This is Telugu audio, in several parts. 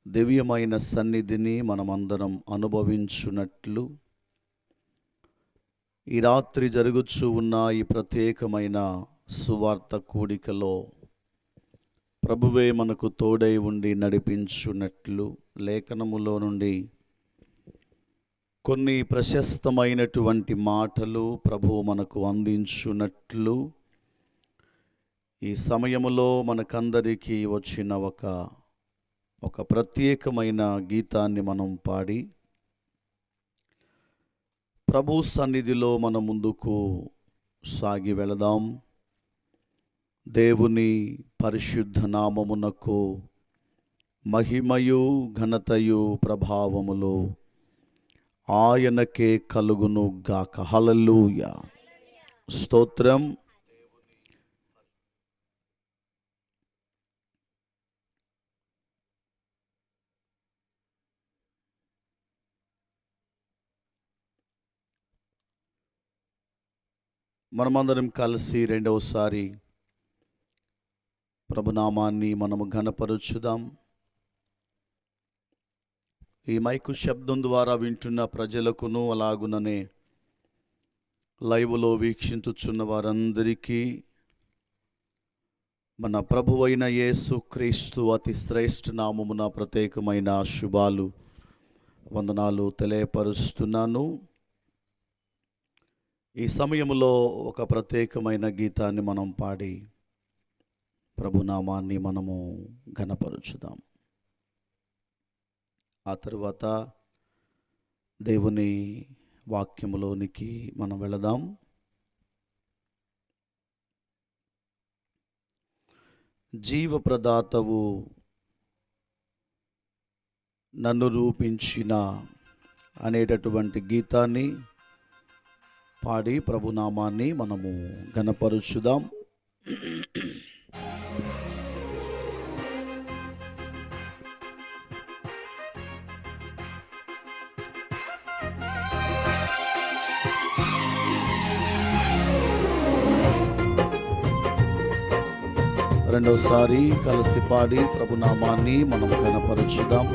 దివ్యమైన సన్నిధిని మనమందరం అనుభవించున్నట్లు ఈ రాత్రి జరుగుచూ ఉన్న ఈ ప్రత్యేకమైన సువార్త కూడికలో ప్రభువే మనకు తోడై ఉండి నడిపించున్నట్లు లేఖనములో నుండి కొన్ని ప్రశస్తమైనటువంటి మాటలు ప్రభువు మనకు అందించున్నట్లు ఈ సమయములో మనకందరికీ వచ్చిన ఒక ప్రత్యేకమైన గీతాన్ని మనం పాడి ప్రభు సన్నిధిలో మన ముందుకు సాగి వెళదాం. దేవుని పరిశుద్ధ నామమునకు మహిమయు ఘనతయు ప్రభావములు ఆయనకే కలుగును గాక. హల్లెలూయా, స్తోత్రం. మనమందరం కలిసి రెండవసారి ప్రభునామాన్ని మనము ఘనపరుచుదాం. ఈ మైకు శబ్దం ద్వారా వింటున్న ప్రజలకును అలాగుననే లైవ్లో వీక్షించుచున్న వారందరికీ మన ప్రభువైన యేసు క్రీస్తు అతి శ్రేష్ఠ నామమున ప్రత్యేకమైన శుభాలు వందనాలు తెలియపరుస్తున్నాను. ఈ సమయంలో ఒక ప్రత్యేకమైన గీతాన్ని మనం పాడి ప్రభునామాన్ని మనము ఘనపరుచుదాం. ఆ తరువాత దేవుని వాక్యములోనికి మనం వెళదాం. జీవప్రదాతవు నన్ను రూపించిన అనేటటువంటి గీతాన్ని పాడి ప్రభునామాన్ని మనము ఘనపరుచుదాం. రెండోసారి కలిసి పాడి ప్రభునామాన్ని మనం ఘనపరుచుదాం.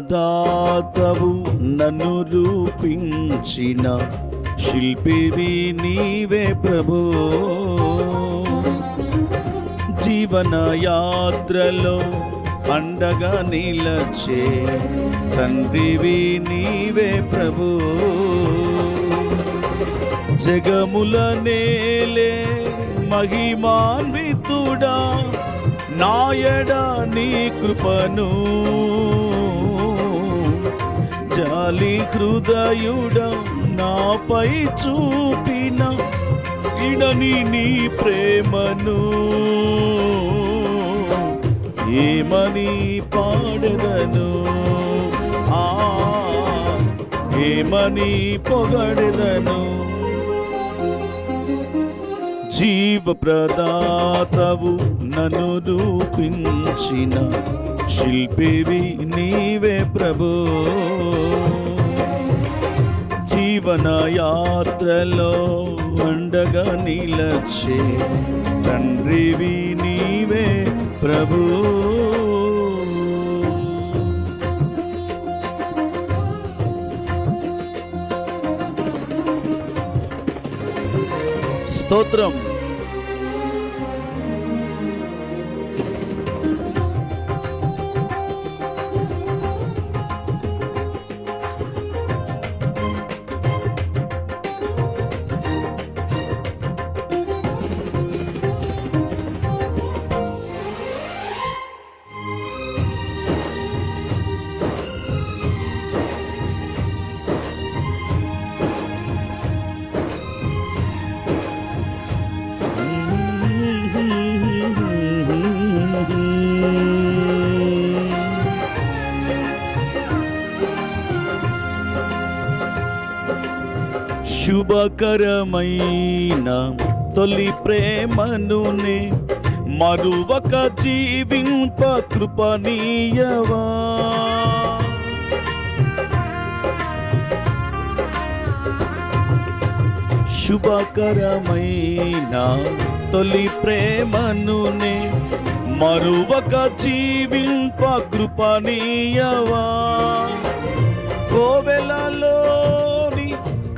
జీవప్రదాతవు నన్ను రూపించిన శిల్పివి నీవే ప్రభు. జీవన యాత్రలో అండగా నిలచే తండ్రివి నీవే ప్రభు. జగముల నేలే మహిమాన్వితుడా నాయడ నీ కృపను జాలి హృదయుడ నాపై చూపిన ఇడని నీ ప్రేమను ఏమని పాడెదను, ఏమని పొగడెదను. జీవప్రదాతవు నన్ను రూపించిన శిల్పివి నీవే ప్రభు. జీవన యాత్రలో అండగా నిలచే తండ్రివి నీవే ప్రభు. స్తోత్రం. శుభకరమైన తొలి ప్రేమనునే మరువక జీవింప కృపనీయవా. శుభకరమైన తొలి ప్రేమనునే మరువక జీవింప కృపనీయవా. కోవెలలోని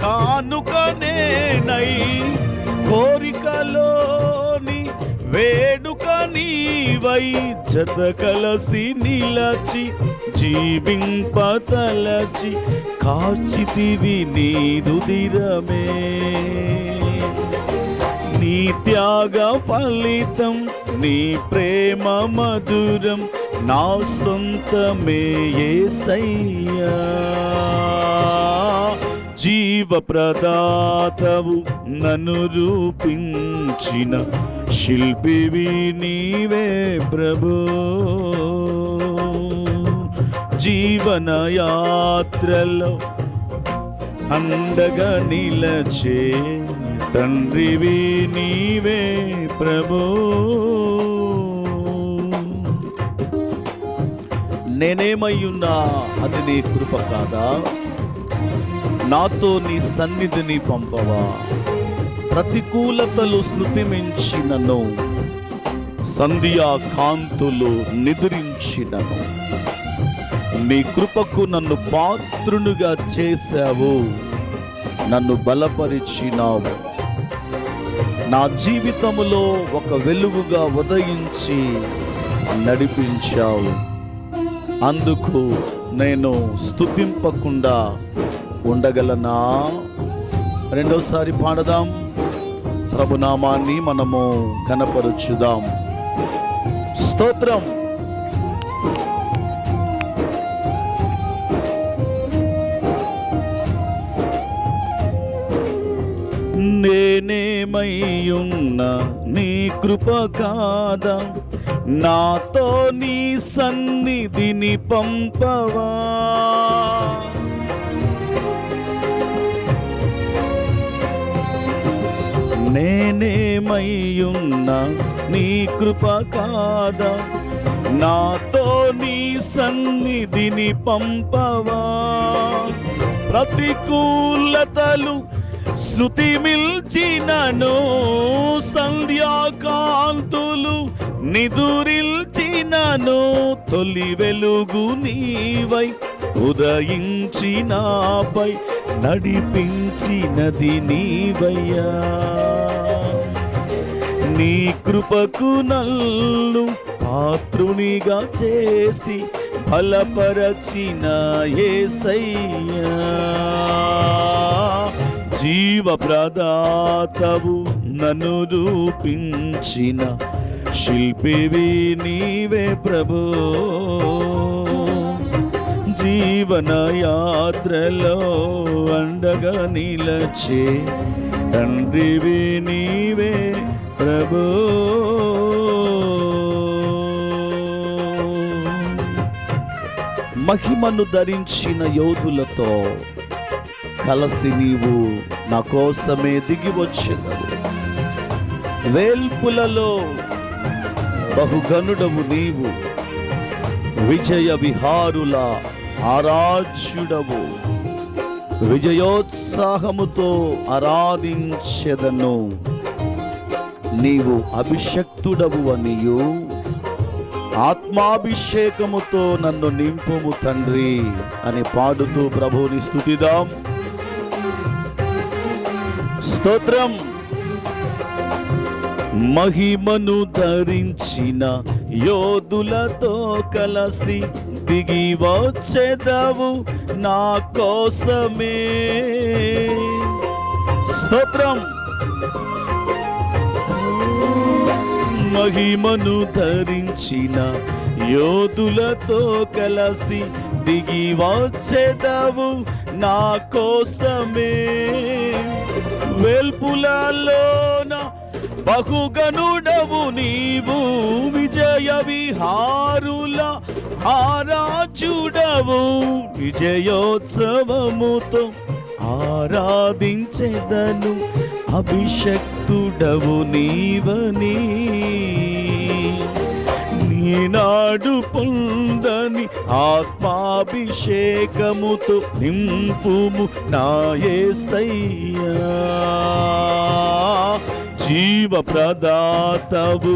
కానుకనేనై కోరికలోని వేడుక నీవై జత కలసి నిలచి జీవింపతలచి కాచితివి నీ రుదిరమే. నీ త్యాగ ఫలితం నీ ప్రేమ మధురం నా సొంతమే యేసయ్యా. జీవ ప్రదాతవు నన్ను రూపించిన శిల్పివి నీవే ప్రభు. జీవన యాత్రలో అండగా నిలచే తండ్రివి నీవే ప్రభు. నేనేమయ్యున్నా అది నీ కృప కాదా? నాతో నీ సన్నిధిని పంపవా. ప్రతికూలతలు స్మృతిమించినను సంధ్యా కాంతులు నిద్రించినను నీ కృపకు నన్ను పాత్రునుగా చేశావు. నన్ను బలపరిచినావు. నా జీవితములో ఒక వెలుగుగా ఉదయించి నడిపించావు. అందుకు నేను స్తుతింపకుండా ఉండగలనా? రెండోసారి పాడదాం. ప్రభునామాన్ని మనము ఘనపరుచుదాం. స్తోత్రం. నేనేమయ్యున్నా నీ కృప కాదా? నాతో నీ సన్నిధిని పంపవా. నేనేమయ్యున్నా నీ కృప కాదా? నాతో నీ సన్నిధిని పంపవా. ప్రతికూలతలు శృతి మిల్చినను సంధ్యాకాంతులు నిదురిల్చినను తొలి వెలుగు నీవై ఉదయించినాపై నడిపించినది నీవయ్యా. నీ కృపకు నన్ను పాత్రునిగా చేసి బలపరచిన యేసయ్యా. జీవ ప్రదాతవు నన్ను రూపించిన శిల్పివి నీవే ప్రభు. జీవన యాత్రలో అండగా నిలచే తండ్రివి నీవే ప్రభు. మహిమను ధరించిన యోధులతో కలసి నీవు నా కోసమే దిగి వచ్చెదవు. వేల్పులలో బహుగనుడవు నీవు. విజయ విహారుల ఆరాధ్యుడవు. విజయోత్సాహముతో ఆరాధించెదను. నీవు అభిషక్తుడవు అనియు ఆత్మాభిషేకముతో నన్ను నింపుము తండ్రి అని పాడుతూ ప్రభువుని స్తుతిద్దాం. స్తోత్రం. మహిమను ధరించిన యోధులతో కలసి దిగి వచ్చెదవు నా కోసమే. స్తోత్రం. మహిమను ధరించిన యోధులతో కలసి దిగి వచ్చెదవు నా కోసమే. వేల్పులలోన బహుగనుడవు నీవు. విజయ విహారుల ఆరాధ్యుడవు. విజయోత్సవముతో ఆరాధించెదను అభిషక్తుడవు నీవని. నీనాడు పొందని ఆత్మాభిషేకముతో నింపుము నా యేసయ్యా. జీవ ప్రదాతవు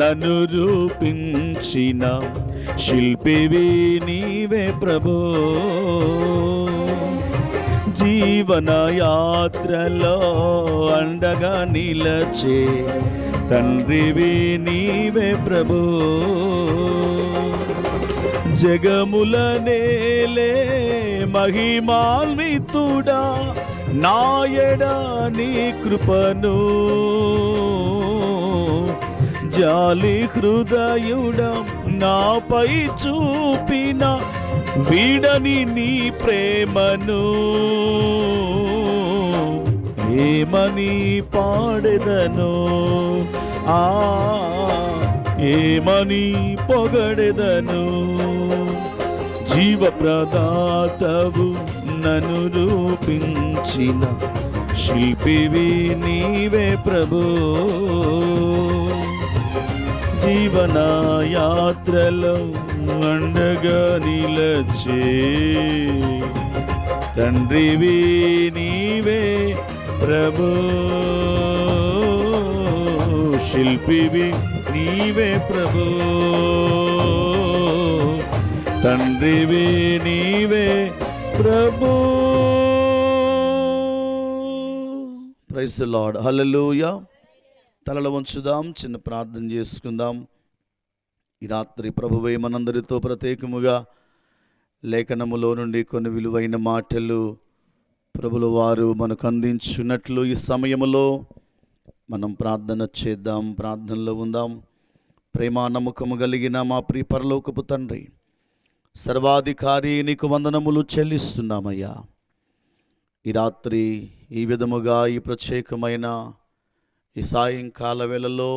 నన్ను రూపించిన శిల్పివి నీవే ప్రభో. జీవన యాత్రలో అండగా నిలచే తండ్రివి నీవే ప్రభో. జగముల నేలే మహిమాన్వితుడా నాయడా నీ కృపను. జాలి హృదయుడా నాపై చూపిన వీడని నీ ప్రేమను. ఏమని పాడెదను ఏమని పొగడెదను. జీవ ప్రదాతవు నన్ను రూపించిన శిల్పివి నీవే ప్రభో. జీవన యాత్రలో అండగా నిలచే తండ్రివి నీవే ప్రభో. శిల్పివి నీవే ప్రభో. తండ్రివి నీవే ప్రభో. Praise the lord. హల్లెలూయా. తలలు వంచుదాం, చిన్న ప్రార్థన చేసుకుందాం. ఈ రాత్రి ప్రభువే మనందరితో ప్రత్యేకముగా లేఖనములో నుండి కొన్ని విలువైన మాటలు ప్రభుల వారు మనకు అందించున్నట్లు ఈ సమయములో మనం ప్రార్థన చేద్దాం, ప్రార్థనలో ఉందాం. ప్రేమ నమ్మకము కలిగిన మా ప్రియ పరలోకపు తండ్రి, సర్వాధికారి నీకు వందనములు చెల్లిస్తున్నామయ్యా. ఈ రాత్రి ఈ విధముగా ఈ ప్రత్యేకమైన ఈ సాయంకాల వేళలో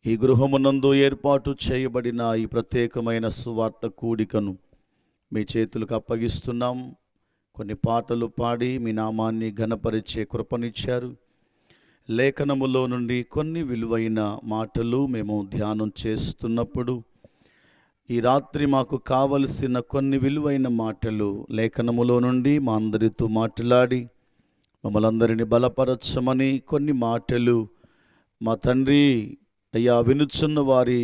ఈ గృహమునందు ఏర్పాటు చేయబడిన ఈ ప్రత్యేకమైన సువార్త కూడికను మీ చేతులకు అప్పగిస్తున్నాం. కొన్ని పాటలు పాడి మీ నామాన్ని ఘనపరిచే కృపనిచ్చారు. లేఖనములో నుండి కొన్ని విలువైన మాటలు మేము ధ్యానం చేస్తున్నప్పుడు ఈ రాత్రి మాకు కావలసిన కొన్ని విలువైన మాటలు లేఖనములో నుండి మా అందరితో మాట్లాడి మమ్మల్ని అందరినీ బలపరచమని కొన్ని మాటలు మా తండ్రి అయ్యా వినుచున్న వారి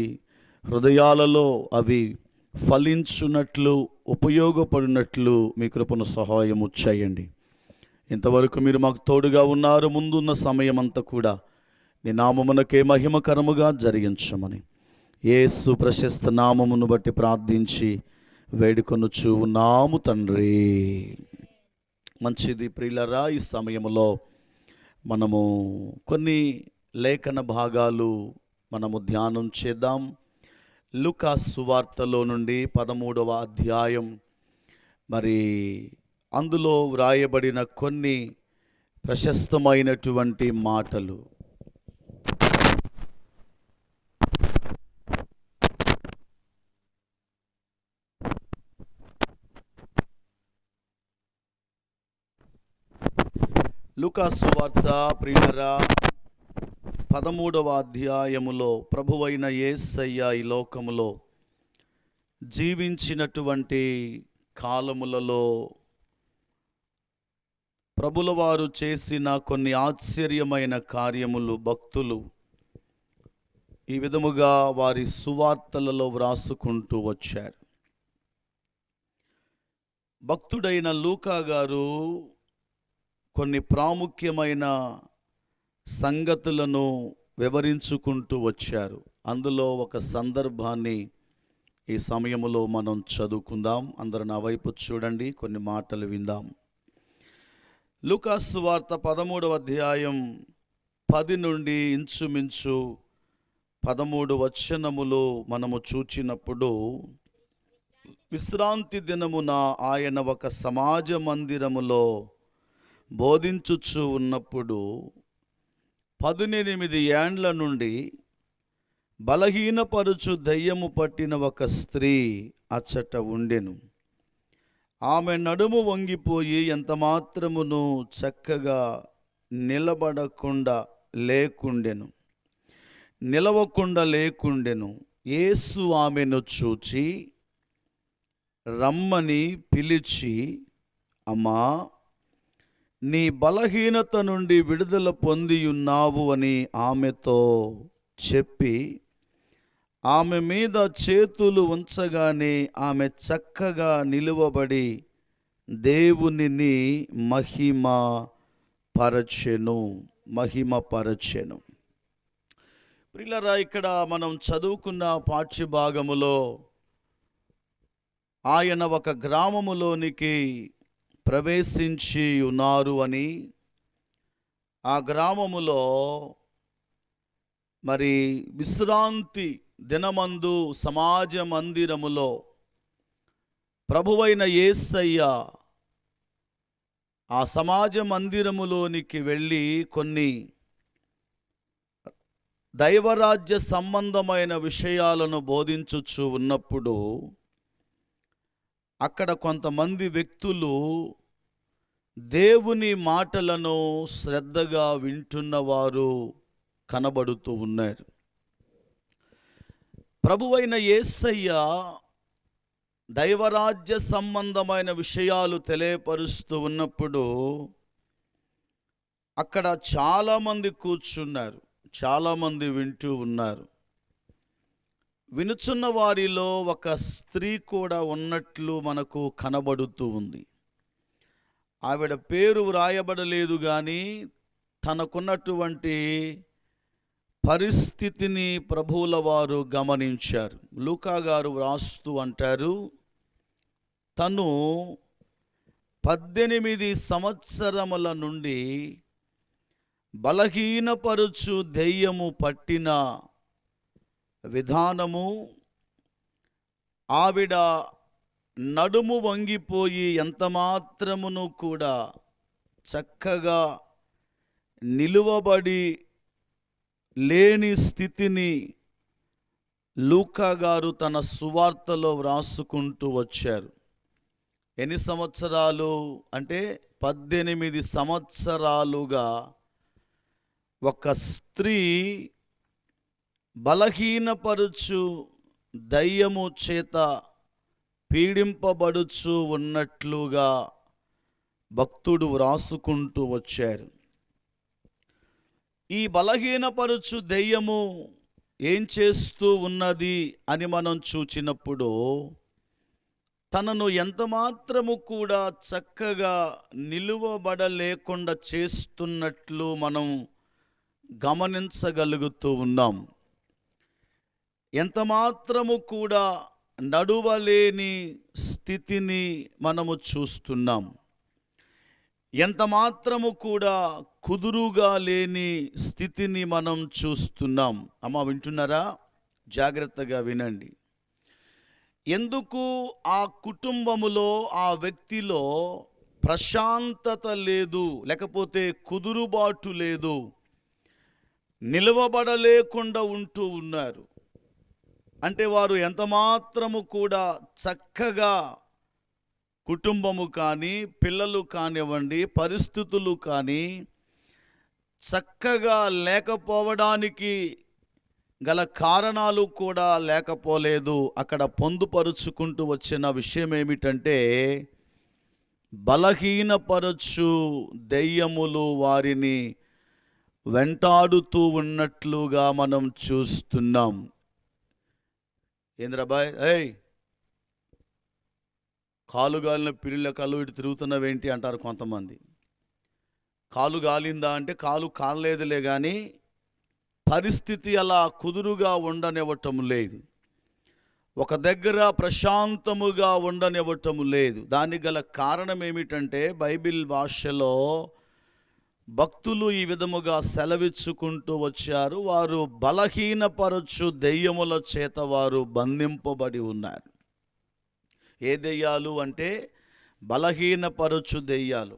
హృదయాలలో అవి ఫలించున్నట్లు ఉపయోగపడినట్లు మీ కృపను సహాయము చేయండి. ఇంతవరకు మీరు మాకు తోడుగా ఉన్నారు. ముందున్న సమయం అంతా కూడా నీ నామమునకే మహిమకరముగా జరిగించమని యేసు ప్రశస్త నామమును బట్టి ప్రార్థించి వేడుకొనుచు ఉన్నాము తండ్రి. మంచిది ప్రియులరా, ఈ సమయంలో మనము కొన్ని లేఖన భాగాలు మనము ధ్యానం చేద్దాం. లూకా సువార్తలో నుండి 13వ అధ్యాయం, మరి అందులో వ్రాయబడిన కొన్ని ప్రశస్తమైనటువంటి మాటలు. లూకా సువార్త ప్రియులరా 13వ అధ్యాయములో ప్రభువైన యేసయ్య ఈ లోకములో జీవించినటువంటి కాలములలో ప్రభుల వారు చేసిన కొన్ని ఆశ్చర్యమైన కార్యములు భక్తులు ఈ విధముగా వారి సువార్తలలో వ్రాసుకుంటూ వచ్చారు. భక్తుడైన లూకా గారు కొన్ని ప్రాముఖ్యమైన సంగతులను వివరించుకుంటూ వచ్చారు. అందులో ఒక సందర్భాన్ని ఈ సమయంలో మనం చదువుకుందాం. అందరూ నా వైపు చూడండి, కొన్ని మాటలు విందాం. లూకా సువార్త 13వ అధ్యాయం 10 నుండి ఇంచుమించు 13 వచనములు మనము చూచినప్పుడు, విశ్రాంతి దినమున ఆయన ఒక సమాజ మందిరములో బోధించుచు ఉన్నప్పుడు 18 ఏండ్ల నుండి బలహీనపరుచు దయ్యము పట్టిన ఒక స్త్రీ అచ్చట ఉండెను. ఆమె నడుము వంగిపోయి ఎంత మాత్రమును చక్కగా నిలబడకుండా లేకుండెను. యేసు ఆమెను చూచి రమ్మని పిలిచి, అమ్మా, నీ బలహీనత నుండి విడుదల పొంది ఉన్నావు అని ఆమెతో చెప్పి ఆమె మీద చేతులు ఉంచగానే ఆమె చక్కగా నిలువబడి దేవునిని మహిమపరచెను. ప్రియులారా, ఇక్కడ మనం చదువుకున్న పాఠ్యభాగములో ఆయన ఒక గ్రామములోనికి ప్రవేశించి ఉన్నారు అని, ఆ గ్రామములో మరి విశ్రాంతి దినమందు సమాజ మందిరములో ప్రభువైన యేసయ్య ఆ సమాజ మందిరములోనికి వెళ్ళి కొన్ని దైవరాజ్య సంబంధమైన విషయాలను బోధించుచు ఉన్నప్పుడు అక్కడ కొంతమంది వ్యక్తులు దేవుని మాటలను శ్రద్ధగా వింటున్నవారు కనబడుతూ ఉన్నారు. ప్రభువైన యేసయ్య దైవరాజ్య సంబంధమైన విషయాలు తెలియపరుస్తూ ఉన్నప్పుడు అక్కడ చాలామంది కూర్చున్నారు, చాలామంది వింటూ ఉన్నారు. వినుచున్న వారిలో ఒక స్త్రీ కూడా ఉన్నట్లు మనకు కనబడుతూ ఉంది. ఆవిడ పేరు వ్రాయబడలేదు, కానీ తనకున్నటువంటి పరిస్థితిని ప్రభువుల వారు గమనించారు. లూకా గారు వ్రాస్తూ అంటారు, తను 18 సంవత్సరముల నుండి బలహీనపరుచు దెయ్యము పట్టిన విధానము, ఆవిడ నడుము వంగిపోయి ఎంత మాత్రమును కూడా చక్కగా నిలువబడి లేని స్థితిని లూకా గారు తన సువార్తలో వ్రాసుకుంటూ వచ్చారు. ఎన్ని సంవత్సరాలు అంటే 18 సంవత్సరాలుగా ఒక స్త్రీ బలహీనపరుచు దయ్యము చేత పీడింపబడుచు ఉన్నట్లుగా భక్తుడు వ్రాసుకుంటూ వచ్చారు. ఈ బలహీనపరుచు దెయ్యము ఏం చేస్తూ ఉన్నది అని మనం చూచినప్పుడు, తనను ఎంతమాత్రము కూడా చక్కగా నిలువబడలేకుండా చేస్తున్నట్లు మనం గమనించగలుగుతూ ఉన్నాం. ఎంతమాత్రము కూడా నడువలేని స్థితిని మనము చూస్తున్నాం. ఎంత మాత్రము కూడా కుదురుగా లేని స్థితిని మనం చూస్తున్నాం. అమ్మ, వింటున్నారా? జాగ్రత్తగా వినండి. ఎందుకు ఆ కుటుంబములో ఆ వ్యక్తిలో ప్రశాంతత లేదు, లేకపోతే కుదురుబాటు లేదు, నిలవబడలేకుండా ఉంటూ ఉన్నారు అంటే వారు ఎంత మాత్రము కూడా చక్కగా కుటుంబము కానీ, పిల్లలు కానివ్వండి, పరిస్థితులు కానీ చక్కగా లేకపోవడానికి గల కారణాలు కూడా లేకపోలేదు. అక్కడ పొందుపరుచుకుంటూ వచ్చిన విషయం ఏమిటంటే, బలహీనపరచు దెయ్యములు వారిని వెంటాడుతూ ఉన్నట్లుగా మనం చూస్తున్నాం. ఏంద్రాబాయ్, కాలు గాలిన పిల్లిల కళ్ళు ఇటు తిరుగుతున్నవేంటి అంటారు కొంతమంది. కాలు గాలిందా అంటే కాలు కాలేదులే, కానీ పరిస్థితి అలా కుదురుగా ఉండనివ్వటం లేదు, ఒక దగ్గర ప్రశాంతముగా ఉండనివ్వటం లేదు. దానికి గల కారణం ఏమిటంటే, బైబిల్ భాషలో భక్తులు ఈ విధముగా సెలవిచ్చుకుంటూ వచ్చారు, వారు బలహీనపరచు దెయ్యముల చేత వారు బంధింపబడి ఉన్నారు. ఏ దెయ్యాలు అంటే బలహీనపరచు దెయ్యాలు.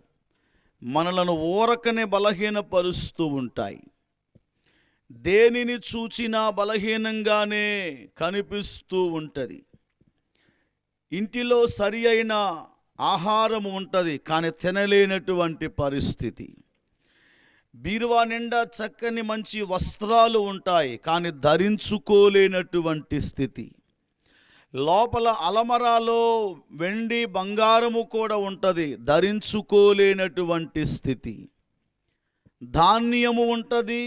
మనలను ఊరకనే బలహీనపరుస్తూ ఉంటాయి. దేనిని చూచినా బలహీనంగానే కనిపిస్తూ ఉంటుంది. ఇంటిలో సరి అయిన ఆహారం ఉంటుంది కానీ తినలేనటువంటి పరిస్థితి. బీరువా నిండా చక్కని మంచి వస్త్రాలు ఉంటాయి కానీ ధరించుకోలేనటువంటి స్థితి. లోపల అలమరాలో వెండి బంగారము కూడా ఉంటుంది, ధరించుకోలేనటువంటి స్థితి. ధాన్యము ఉంటుంది,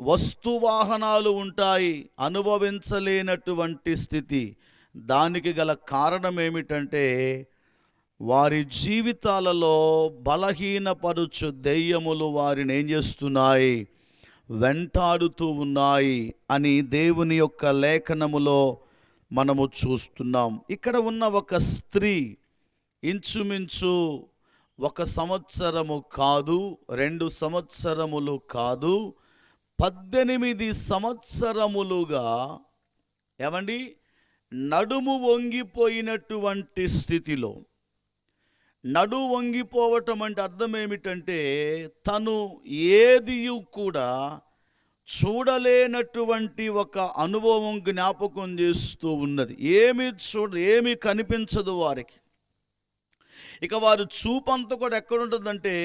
వస్తువాహనాలు ఉంటాయి, అనుభవించలేనటువంటి స్థితి. దానికి గల కారణం ఏమిటంటే వారి జీవితాలలో బలహీనపరుచు దెయ్యములు వారిని ఏం చేస్తున్నాయి, వెంటాడుతూ ఉన్నాయి అని దేవుని యొక్క లేఖనములో మనము చూస్తున్నాం. ఇక్కడ ఉన్న ఒక స్త్రీ ఇంచుమించు 1 సంవత్సరము కాదు, 2 సంవత్సరములు కాదు, 18 సంవత్సరములుగా ఏమండి నడుము వంగిపోయినటువంటి స్థితిలో. నడుము వంగిపోవటం అంటే అర్థం ఏమిటంటే తను ఏది కూడా చూడలేనటువంటి ఒక అనుభవం జ్ఞాపకం చేస్తూ ఉన్నది. ఏమీ కనిపించదు వారికి. ఇక వారు చూపంతా కూడా ఎక్కడుంటుందంటే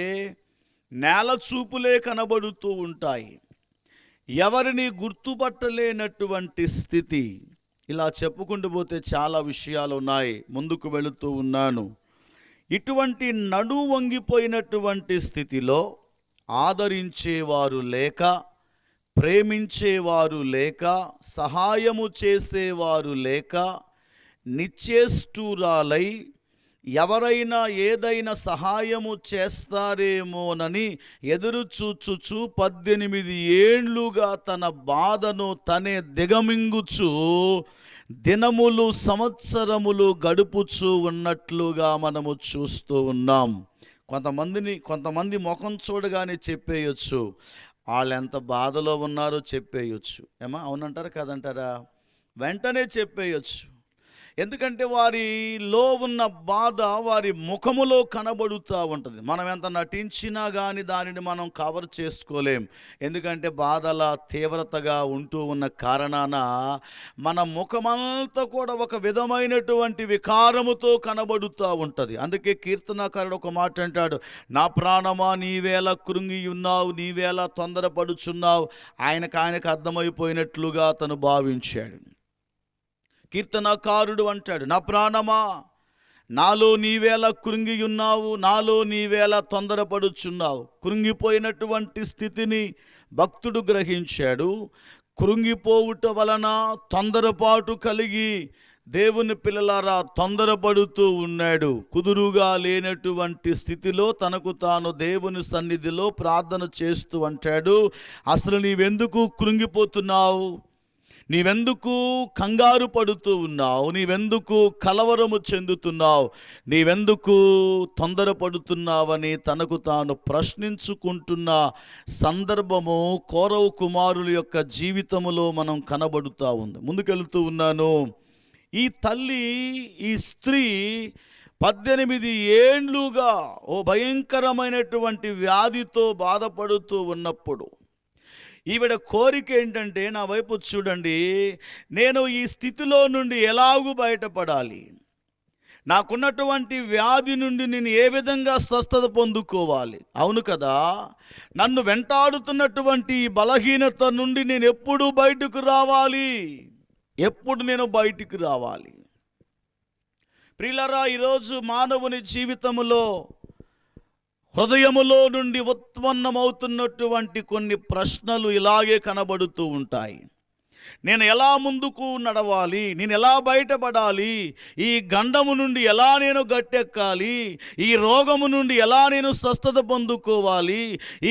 నేల చూపులే కనబడుతూ ఉంటాయి. ఎవరిని గుర్తుపట్టలేనటువంటి స్థితి. ఇలా చెప్పుకుంటూ పోతే చాలా విషయాలు ఉన్నాయి, ముందుకు వెళుతూ ఉన్నాను. ఇటువంటి నడుము వంగిపోయినటువంటి స్థితిలో ఆదరించేవారు లేక, ప్రేమించేవారు లేక, సహాయము చేసేవారు లేక, నిశ్చేష్టురాలై ఎవరైనా ఏదైనా సహాయము చేస్తారేమోనని ఎదురు చూచుచు 18 ఏండ్లుగా తన బాధను తనే దిగమింగుచు దినములు సంవత్సరములు గడుపుచూ ఉన్నట్లుగా మనము చూస్తూ ఉన్నాం. కొంతమంది ముఖం చూడగానే చెప్పేయచ్చు వాళ్ళు ఎంత బాధలో ఉన్నారో చెప్పేయచ్చు. అవునంటారా కాదంటారా? వెంటనే చెప్పేయచ్చు. ఎందుకంటే వారిలో ఉన్న బాధ వారి ముఖములో కనబడుతూ ఉంటుంది. మనం ఎంత నటించినా కానీ దానిని మనం కవర్ చేసుకోలేం. ఎందుకంటే బాధల తీవ్రతగా ఉంటూ ఉన్న కారణాన మన ముఖమంతా కూడా ఒక విధమైనటువంటి వికారముతో కనబడుతూ ఉంటుంది. అందుకే కీర్తనాకారుడు ఒక మాట అంటాడు, నా ప్రాణమా నీవేళ కృంగి ఉన్నావు, నీవేళ తొందరపడుచున్నావు. ఆయనకు అర్థమైపోయినట్లుగా తను భావించాడు. కీర్తనకారుడు అంటాడు, నా ప్రాణమా నాలో నీవేళ కృంగి ఉన్నావు, నాలో నీవేళ తొందరపడుచున్నావు. కృంగిపోయినటువంటి స్థితిని భక్తుడు గ్రహించాడు. కృంగిపోవుట వలన తొందరపాటు కలిగి దేవుని పిల్లలారా తొందరపడుతూ ఉన్నాడు. కుదురుగా లేనటువంటి స్థితిలో తనకు తాను దేవుని సన్నిధిలో ప్రార్థన చేస్తూ అంటాడు, అసలు నీవెందుకు కృంగిపోతున్నావు, నీవెందుకు కంగారు పడుతూ ఉన్నావు, నీవెందుకు కలవరము చెందుతున్నావు, నీవెందుకు తొందరపడుతున్నావని తనకు తాను ప్రశ్నించుకుంటున్న సందర్భము కోరవు కుమారుల యొక్క జీవితములో మనం కనబడుతూ ఉంది. ముందుకెళ్తూ ఉన్నాను. ఈ తల్లి, ఈ స్త్రీ 18 ఏండ్లుగా ఓ భయంకరమైనటువంటి వ్యాధితో బాధపడుతూ ఉన్నప్పుడు ఈవిడ కోరిక ఏంటంటే, నా వైపు చూడండి, నేను ఈ స్థితిలో నుండి ఎలాగూ బయటపడాలి, నాకున్నటువంటి వ్యాధి నుండి నేను ఏ విధంగా స్వస్థత పొందుకోవాలి. అవును కదా, నన్ను వెంటాడుతున్నటువంటి ఈ బలహీనత నుండి నేను ఎప్పుడు బయటకు రావాలి, నేను బయటికి రావాలి. ప్రియులారా, ఈరోజు మానవుని జీవితంలో హృదయములో నుండి ఉత్పన్నమవుతున్నటువంటి కొన్ని ప్రశ్నలు ఇలాగే కనబడుతూ ఉంటాయి. నేను ఎలా ముందుకు నడవాలి, నేను ఎలా బయటపడాలి, ఈ గండము నుండి ఎలా నేను గట్టెక్కాలి, ఈ రోగము నుండి ఎలా నేను స్వస్థత పొందుకోవాలి,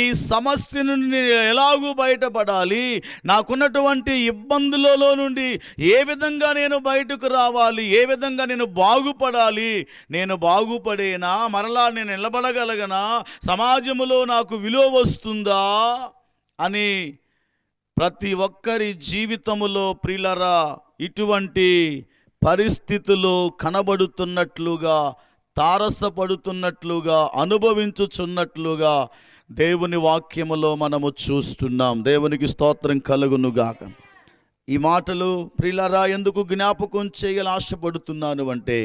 ఈ సమస్య నుండి నేను ఎలాగూ బయటపడాలి, నాకున్నటువంటి ఇబ్బందులలో నుండి ఏ విధంగా నేను బయటకు రావాలి, ఏ విధంగా నేను బాగుపడాలి, నేను బాగుపడేనా, మరలా నేను నిలబడగలగనా, సమాజంలో నాకు విలువ వస్తుందా అని ప్రతి ఒక్కరి జీవితములో ప్రియులారా ఇటువంటి పరిస్థితులు కనబడుతున్నట్లుగా, తారసపడుతున్నట్లుగా, అనుభవించుచున్నట్లుగా దేవుని వాక్యములో మనము చూస్తున్నాం. దేవునికి స్తోత్రం కలుగునుగాక. ఈ మాటలు ప్రియులారా ఎందుకు జ్ఞాపకం చేయాలని ఆశపడుతున్నాను అంటే,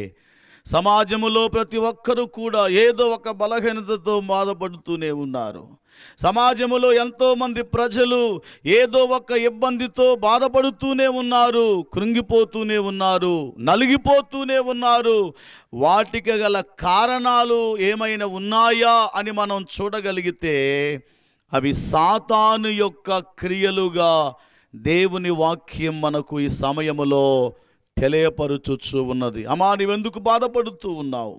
సమాజములో ప్రతి ఒక్కరూ కూడా ఏదో ఒక బలహీనతతో బాధపడుతూనే ఉన్నారు. సమాజములో ఎంతోమంది ప్రజలు ఏదో ఒక ఇబ్బందితో బాధపడుతూనే ఉన్నారు, కృంగిపోతూనే ఉన్నారు, నలిగిపోతూనే ఉన్నారు. వాటికి గల కారణాలు ఏమైనా ఉన్నాయా అని మనం చూడగలిగితే అవి సాతాను యొక్క క్రియలుగా దేవుని వాక్యం మనకు ఈ సమయములో తెలియపరుచుచు ఉన్నది. అమ్మా, నీవెందుకు బాధపడుతూ ఉన్నావు?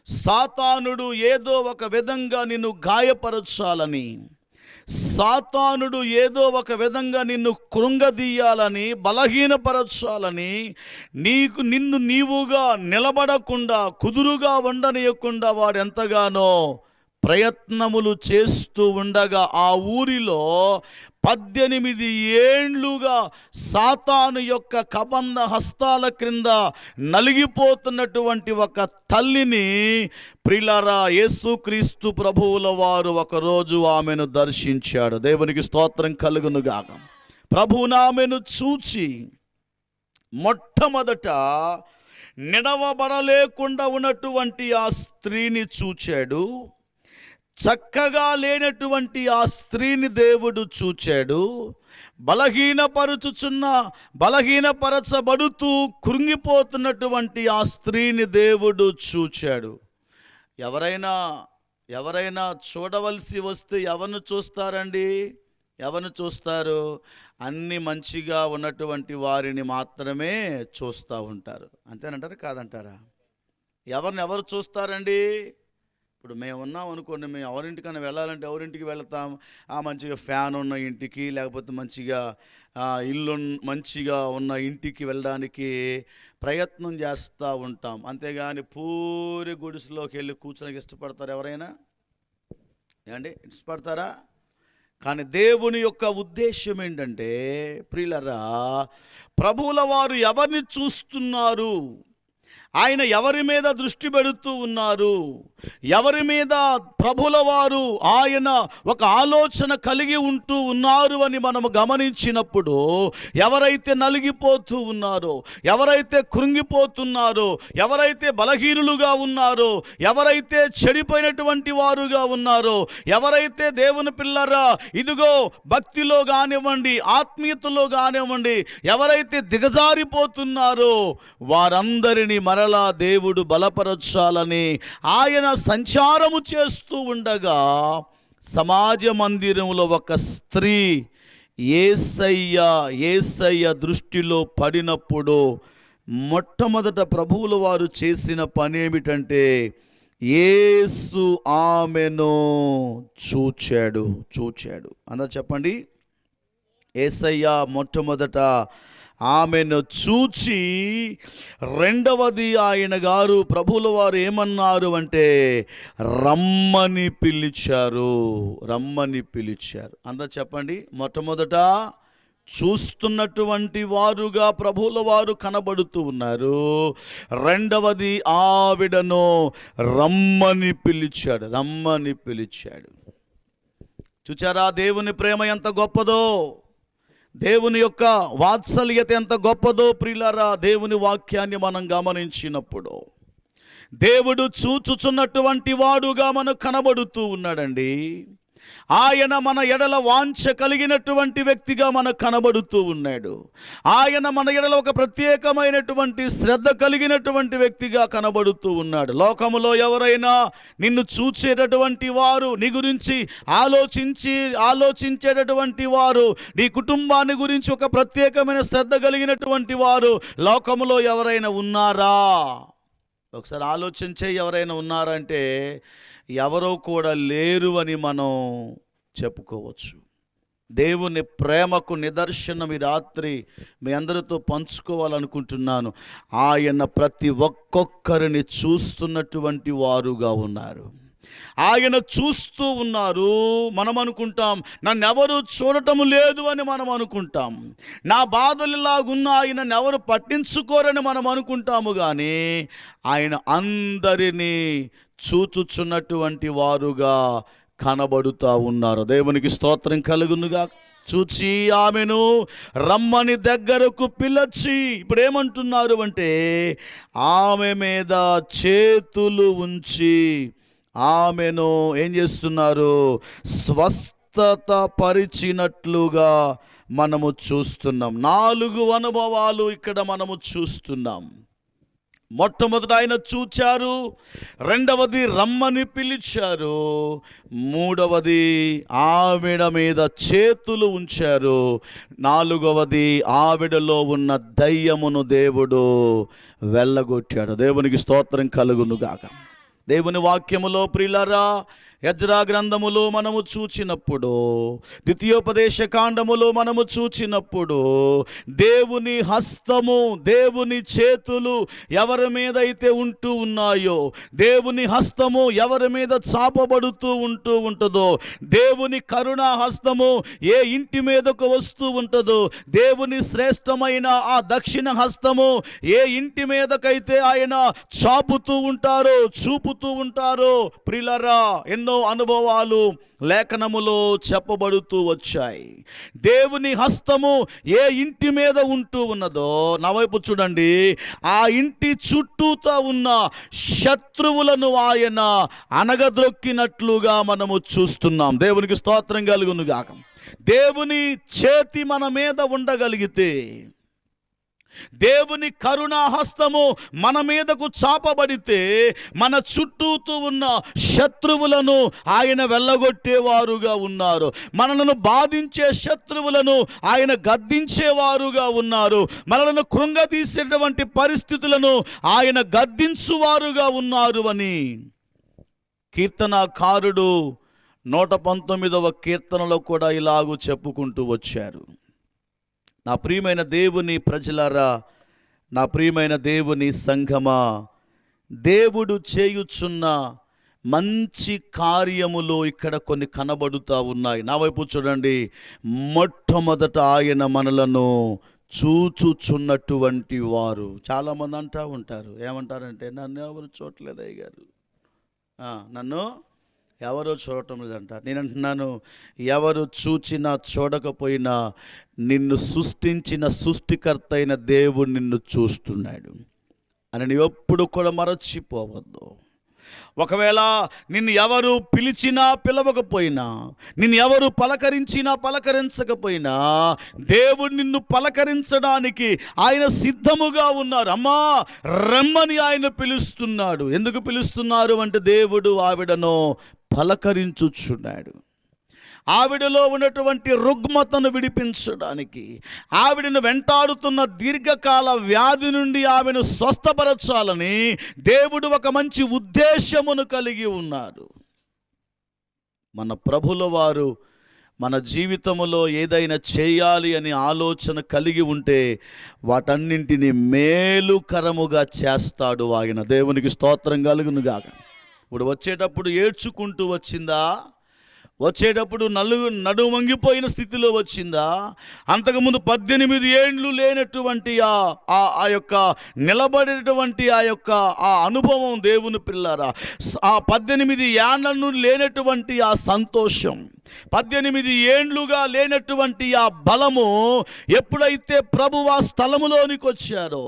సాతానుడు ఏదో ఒక విధంగా నిన్ను గాయపరచాలని, సాతానుడు ఏదో ఒక విధంగా నిన్ను కృంగదీయాలని, బలహీనపరచాలని, నిన్ను నీవుగా నిలబడకుండా, కుదురుగా ఉండనీయకుండా వాడు ఎంతగానో ప్రయత్నములు చేస్తూ ఉండగా ఆ ఊరిలో 18 ఏండ్లుగా సాతాను యొక్క కబంధ హస్తాల క్రింద నలిగిపోతున్నటువంటి ఒక తల్లిని ప్రియులారా యేసుక్రీస్తు ప్రభువుల వారు ఒకరోజు ఆమెను దర్శించాడు. దేవునికి స్తోత్రం కలుగునుగాక. ప్రభువును ఆమెను చూచి మొట్టమొదట నిడవబడలేకుండా ఉన్నటువంటి ఆ స్త్రీని చూచాడు. చక్కగా లేనటువంటి ఆ స్త్రీని దేవుడు చూచాడు. బలహీనపరచబడుతూ కృంగిపోతున్నటువంటి ఆ స్త్రీని దేవుడు చూచాడు. ఎవరైనా చూడవలసి వస్తే ఎవరిని చూస్తారండి? ఎవరిని చూస్తారు? అన్ని మంచిగా ఉన్నటువంటి వారిని మాత్రమే చూస్తూ ఉంటారు. అంతేనంటారా కాదంటారా? ఎవరు చూస్తారండి? ఇప్పుడు మేము ఉన్నాం అనుకోండి, మేము ఎవరింటికైనా వెళ్ళాలంటే ఎవరింటికి వెళ్తాం? మంచిగా ఫ్యాన్ ఉన్న ఇంటికి, లేకపోతే మంచిగా ఇల్లు మంచిగా ఉన్న ఇంటికి వెళ్ళడానికి ప్రయత్నం చేస్తూ ఉంటాం. అంతేగాని పూరి గుడిసెలోకి వెళ్ళి కూర్చోడానికి ఇష్టపడతారు ఎవరైనా? ఏమండి, ఇష్టపడతారా? కానీ దేవుని యొక్క ఉద్దేశం ఏంటంటే ప్రియులరా, ప్రభువుల వారు ఎవరిని చూస్తున్నారు? ఆయన ఎవరి మీద దృష్టి పెడుతూ ఉన్నారు? ఎవరి మీద ప్రభుల వారు ఆయన ఒక ఆలోచన కలిగి ఉంటూ ఉన్నారు అని మనము గమనించినప్పుడు, ఎవరైతే నలిగిపోతూ ఉన్నారో, ఎవరైతే కృంగిపోతున్నారో, ఎవరైతే బలహీనులుగా ఉన్నారో, ఎవరైతే చెడిపోయినటువంటి వారుగా ఉన్నారో, ఎవరైతే దేవుని పిల్లరా ఇదిగో భక్తిలో కానివ్వండి, ఆత్మీయతలో కానివ్వండి, ఎవరైతే దిగజారిపోతున్నారో వారందరినీ మరలా దేవుడు బలపరచాలని ఆయన సంచారము చేస్తూ ఉండగా సమాజ మందిరంలో ఒక స్త్రీ యేసయ్య దృష్టిలో పడినప్పుడు మొట్టమొదట ప్రభువుల వారు చేసిన పని ఏమిటంటే యేసు ఆమెను చూచాడు. అందరూ చెప్పండి. యేసయ్య మొట్టమొదట ఆమెను చూచి, రెండవది ఆయన గారు ప్రభువుల వారు ఏమన్నారు అంటే రమ్మని పిలిచారు. అందరూ చెప్పండి. మొట్టమొదట చూస్తున్నటువంటి వారుగా ప్రభువుల వారు కనబడుతూ ఉన్నారు. రెండవది ఆవిడను రమ్మని పిలిచాడు. చూచారా దేవుని ప్రేమ ఎంత గొప్పదో, దేవుని యొక్క వాత్సల్యత ఎంత గొప్పదో ప్రియులారా. దేవుని వాక్యాన్ని మనం గమనించినప్పుడు దేవుడు చూచుచున్నటువంటి వాడుగా మనకు కనబడుతూ ఉన్నాడండి. ఆయన మన ఎడల వాంఛ కలిగినటువంటి వ్యక్తిగా మనకు కనబడుతూ ఉన్నాడు. ఆయన మన ఎడల ఒక ప్రత్యేకమైనటువంటి శ్రద్ధ కలిగినటువంటి వ్యక్తిగా కనబడుతూ ఉన్నాడు. లోకములో ఎవరైనా నిన్ను చూచేటటువంటి వారు, నీ గురించి ఆలోచించేటటువంటి వారు, నీ కుటుంబాన్ని గురించి ఒక ప్రత్యేకమైన శ్రద్ధ కలిగినటువంటి వారు లోకములో ఎవరైనా ఉన్నారా? ఒకసారి ఆలోచించే ఎవరైనా ఉన్నారంటే ఎవరో కూడా లేరు అని మనం చెప్పుకోవచ్చు. దేవుని ప్రేమకు నిదర్శనం ఈ రాత్రి మీ అందరితో పంచుకోవాలనుకుంటున్నాను. ఆయన ప్రతి ఒక్కొక్కరిని చూస్తున్నటువంటి వారుగా ఉన్నారు. ఆయన చూస్తూ ఉన్నారు. మనం అనుకుంటాం నన్నెవరు చూడటం లేదు అని మనం అనుకుంటాం. నా బాధలు ఇలాగున్నాయి, నన్ను ఎవరు పట్టించుకోరని మనం అనుకుంటాము. కానీ ఆయన అందరినీ చూచుచున్నటువంటి వారుగా కనబడుతూ ఉన్నారు. దేవునికి స్తోత్రం కలుగునుగా. చూచి ఆమెను రమ్మని దగ్గరకు పిలచి, ఇప్పుడు ఏమంటున్నారు అంటే ఆమె మీద చేతులు ఉంచి ఆమెను ఏం చేస్తున్నారు, స్వస్థత పరిచినట్లుగా మనము చూస్తున్నాం. 4 అనుభవాలు ఇక్కడ మనము చూస్తున్నాం. మొట్టమొదట ఆయన చూచారు, రెండవది రమ్మని పిలిచారు, మూడవది ఆవిడ మీద చేతులు ఉంచారు, నాలుగవది ఆవిడలో ఉన్న దయ్యమును దేవుడు వెళ్ళగొట్టాడు. దేవునికి స్తోత్రం కలుగునుగాక. దేవుని వాక్యములో ప్రియులారా, ఎజ్రా గ్రంథములో మనము చూచినప్పుడు, ద్వితీయోపదేశ కాండములో మనము చూచినప్పుడు, దేవుని హస్తము, దేవుని చేతులు ఎవరి మీద అయితే ఉంటూ ఉన్నాయో, దేవుని హస్తము ఎవరి మీద చాపబడుతూ ఉంటుందో, దేవుని కరుణా హస్తము ఏ ఇంటి మీదకు వస్తూ ఉంటుందో, దేవుని శ్రేష్టమైన ఆ దక్షిణ హస్తము ఏ ఇంటి మీదకైతే ఆయన చాపుతూ ఉంటారో, చూపుతూ ఉంటారో, ప్రియులారా, ఎన్నో అనుభవాలు లేఖనములో చెప్పబడుతూ వచ్చాయి. దేవుని హస్తము ఏ ఇంటి మీద ఉంటూ ఉన్నదో, నా వైపు చూడండి, ఆ ఇంటి చుట్టూతా ఉన్న శత్రువులను ఆయన అనగద్రొక్కినట్లుగా మనము చూస్తున్నాం. దేవునికి స్తోత్రం కలుగునుగాక. దేవుని చేతి మన మీద ఉండగలిగితే, దేవుని కరుణాహస్తము మన మీదకు చాపబడితే, మన చుట్టూతూ ఉన్న శత్రువులను ఆయన వెళ్ళగొట్టేవారుగా ఉన్నారు. మనలను బాధించే శత్రువులను ఆయన గద్దించేవారుగా ఉన్నారు. మనలను కృంగదీసేటువంటి పరిస్థితులను ఆయన గద్దించువారుగా ఉన్నారు అని కీర్తనకారుడు 119వ కీర్తనలో కూడా ఇలాగూ చెప్పుకుంటూ వచ్చారు. నా ప్రియమైన దేవుని ప్రజలారా, నా ప్రియమైన దేవుని సంఘమా, దేవుడు చేయుచున్న మంచి కార్యములు ఇక్కడ కొన్ని కనబడుతూ ఉన్నాయి. నా వైపు చూడండి. మొట్టమొదట ఆయన మనలను చూచుచున్నటువంటి వారు. చాలామంది అంటూ ఉంటారు, ఏమంటారంటే, నన్ను ఎవరు చూడలేదు అయ్యగారు, నన్ను ఎవరో చూడటం లేదంటారు. నేను అంటున్నాను, ఎవరు చూచినా చూడకపోయినా నిన్ను సృష్టించిన సృష్టికర్త అయిన దేవుడు నిన్ను చూస్తున్నాడు అని నువ్వు ఎప్పుడు కూడా మరచిపోవద్దు. ఒకవేళ నిన్ను ఎవరు పిలిచినా పిలవకపోయినా, నిన్ను ఎవరు పలకరించినా పలకరించకపోయినా, దేవుడు నిన్ను పలకరించడానికి ఆయన సిద్ధముగా ఉన్నారు. అమ్మా రమ్మని ఆయన పిలుస్తున్నాడు. ఎందుకు పిలుస్తున్నారు అంటే, దేవుడు ఆవిడను పలకరించుచున్నాడు. ఆవిడలో ఉన్నటువంటి రుగ్మతను విడిపించడానికి, ఆవిడను వెంటాడుతున్న దీర్ఘకాల వ్యాధి నుండి ఆమెను స్వస్థపరచాలని దేవుడు ఒక మంచి ఉద్దేశమును కలిగి ఉన్నారు. మన ప్రభుల వారు మన జీవితంలో ఏదైనా చేయాలి అని ఆలోచన కలిగి ఉంటే వాటన్నింటినీ మేలుకరముగా చేస్తాడు ఆయన. దేవునికి స్తోత్రం కలుగునుగాక. ఇప్పుడు వచ్చేటప్పుడు ఏడ్చుకుంటూ వచ్చిందా? వచ్చేటప్పుడు నడు వంగిపోయిన స్థితిలో వచ్చిందా? అంతకుముందు 18 ఏండ్లు లేనటువంటి ఆ యొక్క నిలబడేటువంటి ఆ అనుభవం, దేవుని పిల్లారా, ఆ 18 ఏండ్ల నుండి లేనటువంటి ఆ సంతోషం, 18 ఏండ్లుగా లేనటువంటి ఆ బలము ఎప్పుడైతే ప్రభువు ఆ స్థలములోనికి వచ్చాడో,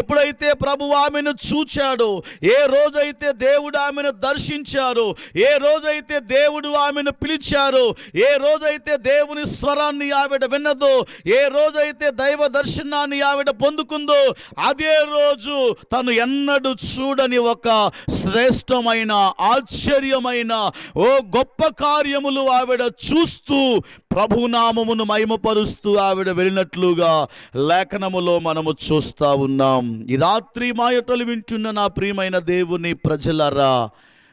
ఎప్పుడైతే ప్రభువు ఆమెను చూచాడో, ఏ రోజైతే దేవుడు ఆమెను దర్శించారో, ఏ రోజైతే దేవుడు ఆమెను పిలిచారో, ఏ రోజైతే దేవుని స్వరాన్ని ఆవిడ విన్నదో, ఏ రోజైతే దైవ దర్శనాన్ని ఆవిడ పొందుకుందో, అదే రోజు తను ఎన్నడూ చూడని ఒక శ్రేష్టమైన, ఆశ్చర్యమైన ఓ గొప్ప కార్యములు ఆవిడ చూస్తూ ప్రభునామమును మహిమపరుస్తూ ఆవిడ వెళ్ళినట్లుగా లేఖనములో మనము చూస్తూ ఉన్నాం. ఈ రాత్రి మాటలు వింటున్న నా ప్రియమైన దేవుని ప్రజలరా,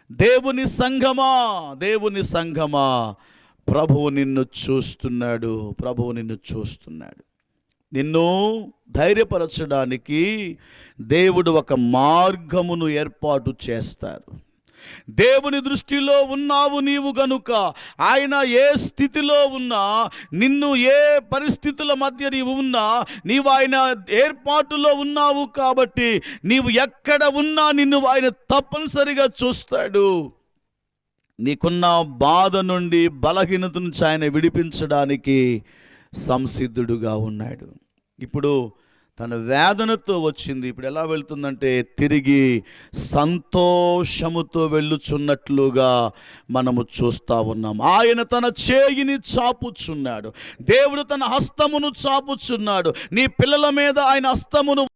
దేవుని సంఘమా, దేవుని సంఘమా, ప్రభువు నిన్ను చూస్తున్నాడు. ప్రభువు నిన్ను చూస్తున్నాడు. నిన్ను ధైర్యపరచడానికి దేవుడు ఒక మార్గమును ఏర్పాటు చేస్తారు. దేవుని దృష్టిలో ఉన్నావు నీవు గనుక, ఆయన ఏ స్థితిలో ఉన్నా, నిన్ను ఏ పరిస్థితుల మధ్య నీవు ఉన్నా, నీవు ఆయన ఏర్పాటులో ఉన్నావు కాబట్టి నీవు ఎక్కడ ఉన్నా నిన్ను ఆయన తప్పనిసరిగా చూస్తాడు. నీకున్న బాధ నుండి, బలహీనత నుంచి ఆయన విడిపించడానికి సంసిద్ధుడుగా ఉన్నాడు. ఇప్పుడు తన వేదనతో వచ్చింది. ఇప్పుడు ఎలా వెళ్తుందంటే తిరిగి సంతోషముతో వెళ్ళుచున్నట్లుగా మనము చూస్తూ ఉన్నాం. ఆయన తన చేయిని చాపుచున్నాడు. దేవుడు తన హస్తమును చాపుచున్నాడు. నీ పిల్లల మీద ఆయన హస్తమును